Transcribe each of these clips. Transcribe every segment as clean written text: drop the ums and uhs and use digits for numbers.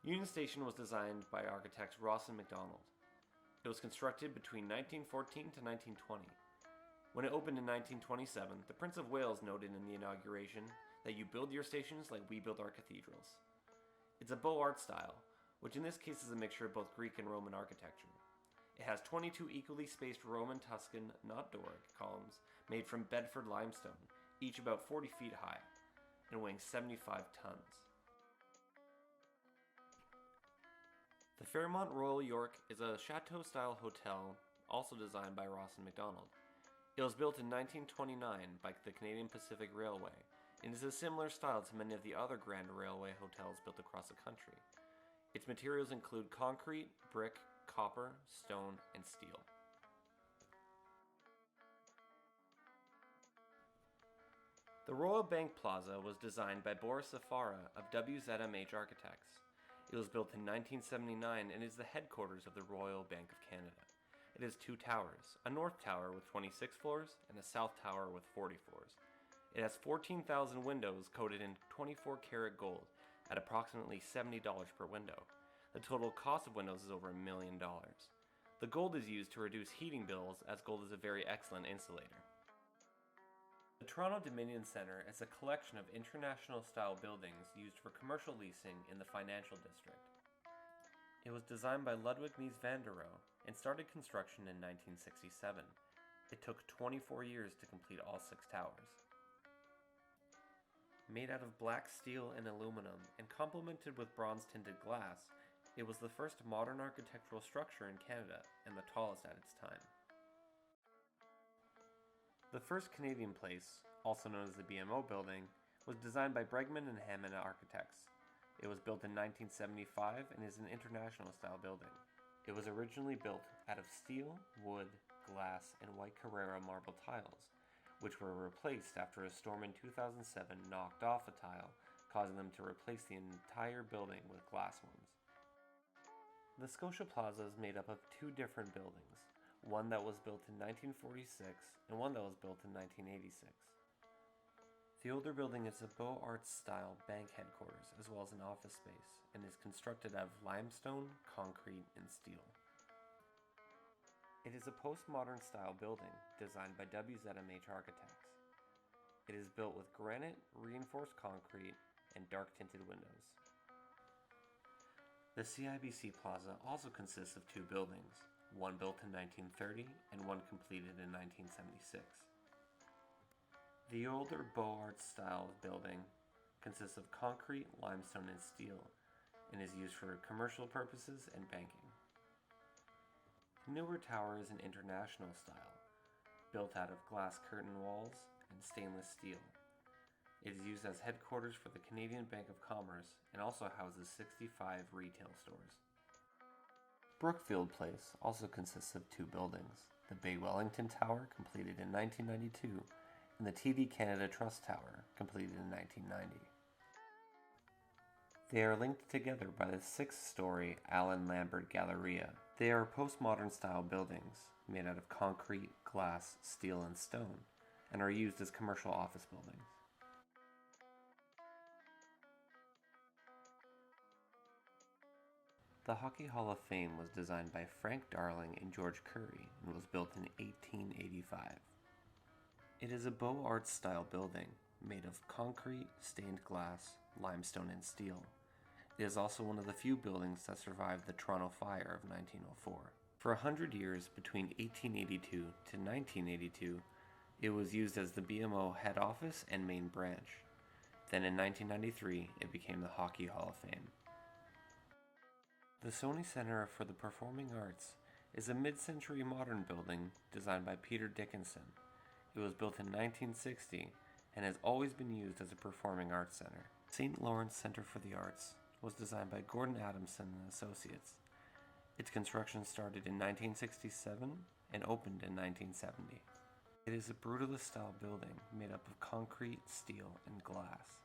Union Station was designed by architects Ross and McDonald. It was constructed between 1914 to 1920. When it opened in 1927, the Prince of Wales noted in the inauguration that you build your stations like we build our cathedrals. It's a Beaux Arts style, which in this case is a mixture of both Greek and Roman architecture. It has 22 equally spaced Roman Tuscan, not Doric, columns made from Bedford limestone, each about 40 feet high, and weighing 75 tons. The Fairmont Royal York is a chateau-style hotel, also designed by Ross and McDonald. It was built in 1929 by the Canadian Pacific Railway, and is a similar style to many of the other Grand Railway hotels built across the country. Its materials include concrete, brick, copper, stone, and steel. The Royal Bank Plaza was designed by Boris Safara of WZMH Architects. It was built in 1979 and is the headquarters of the Royal Bank of Canada. It has two towers, a north tower with 26 floors and a south tower with 40 floors. It has 14,000 windows coated in 24-karat gold at approximately $70 per window. The total cost of windows is over $1 million. The gold is used to reduce heating bills, as gold is a very excellent insulator. The Toronto Dominion Centre is a collection of international-style buildings used for commercial leasing in the financial district. It was designed by Ludwig Mies van der Rohe and started construction in 1967. It took 24 years to complete all 6 towers. Made out of black steel and aluminum and complemented with bronze-tinted glass, it was the first modern architectural structure in Canada and the tallest at its time. The first Canadian Place, also known as the BMO Building, was designed by Bregman and Hammond Architects. It was built in 1975 and is an international-style building. It was originally built out of steel, wood, glass, and white Carrara marble tiles, which were replaced after a storm in 2007 knocked off a tile, causing them to replace the entire building with glass ones. The Scotia Plaza is made up of 2 different buildings, one that was built in 1946 and one that was built in 1986. The older building is a Beaux Arts style bank headquarters as well as an office space and is constructed out of limestone, concrete, and steel. It is a postmodern style building designed by WZMH Architects. It is built with granite, reinforced concrete, and dark tinted windows. The CIBC Plaza also consists of 2 buildings, one built in 1930 and one completed in 1976. The older Beaux Arts style building consists of concrete, limestone, and steel, and is used for commercial purposes and banking. The newer tower is an international style, built out of glass curtain walls and stainless steel. It is used as headquarters for the Canadian Bank of Commerce and also houses 65 retail stores. Brookfield Place also consists of 2 buildings, the Bay Wellington Tower, completed in 1992, and the TD Canada Trust Tower, completed in 1990. They are linked together by the 6-story Allan Lambert Galleria. They are postmodern style buildings, made out of concrete, glass, steel, and stone, and are used as commercial office buildings. The Hockey Hall of Fame was designed by Frank Darling and George Curry and was built in 1885. It is a Beaux Arts style building made of concrete, stained glass, limestone, and steel. It is also one of the few buildings that survived the Toronto Fire of 1904. For 100 years, between 1882 to 1982, it was used as the BMO head office and main branch. Then in 1993, it became the Hockey Hall of Fame. The Sony Center for the Performing Arts is a mid-century modern building designed by Peter Dickinson. It was built in 1960 and has always been used as a performing arts center. St. Lawrence Center for the Arts was designed by Gordon Adamson and Associates. Its construction started in 1967 and opened in 1970. It is a brutalist-style building made up of concrete, steel, and glass.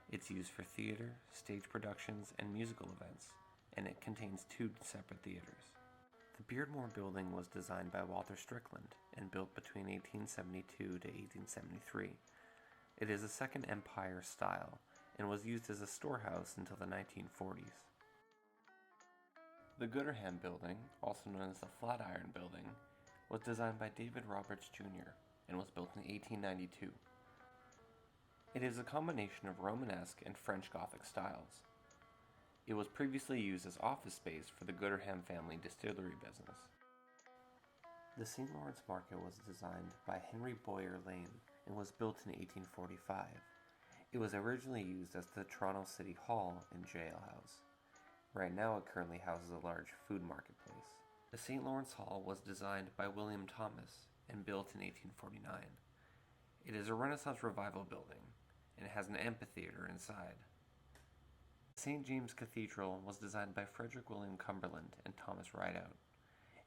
It's used for theater, stage productions, and musical events, and it contains 2 separate theaters. The Beardmore Building was designed by Walter Strickland and built between 1872 to 1873. It is a Second Empire style and was used as a storehouse until the 1940s. The Gooderham Building, also known as the Flatiron Building, was designed by David Roberts Jr. and was built in 1892. It is a combination of Romanesque and French Gothic styles. It was previously used as office space for the Gooderham family distillery business. The St. Lawrence Market was designed by Henry Boyer Lane and was built in 1845. It was originally used as the Toronto City Hall and jailhouse. Right now it currently houses a large food marketplace. The St. Lawrence Hall was designed by William Thomas and built in 1849. It is a Renaissance Revival building and has an amphitheater inside. St. James Cathedral was designed by Frederick William Cumberland and Thomas Rideout.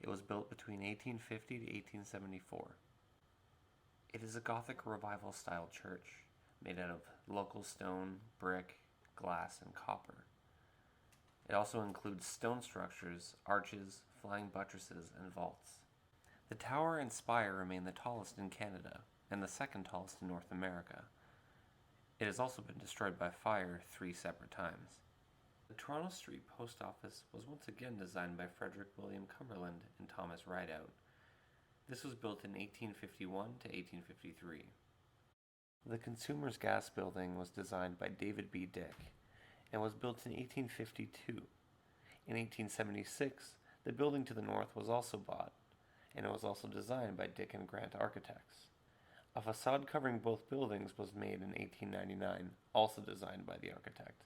It was built between 1850 to 1874. It is a Gothic Revival style church made out of local stone, brick, glass, and copper. It also includes stone structures, arches, flying buttresses, and vaults. The tower and spire remain the tallest in Canada and the second tallest in North America. It has also been destroyed by fire 3 separate times. The Toronto Street Post Office was once again designed by Frederick William Cumberland and Thomas Rideout. This was built in 1851 to 1853. The Consumers Gas Building was designed by David B. Dick and was built in 1852. In 1876, the building to the north was also bought, and it was also designed by Dick and Grant Architects. A facade covering both buildings was made in 1899, also designed by the architect.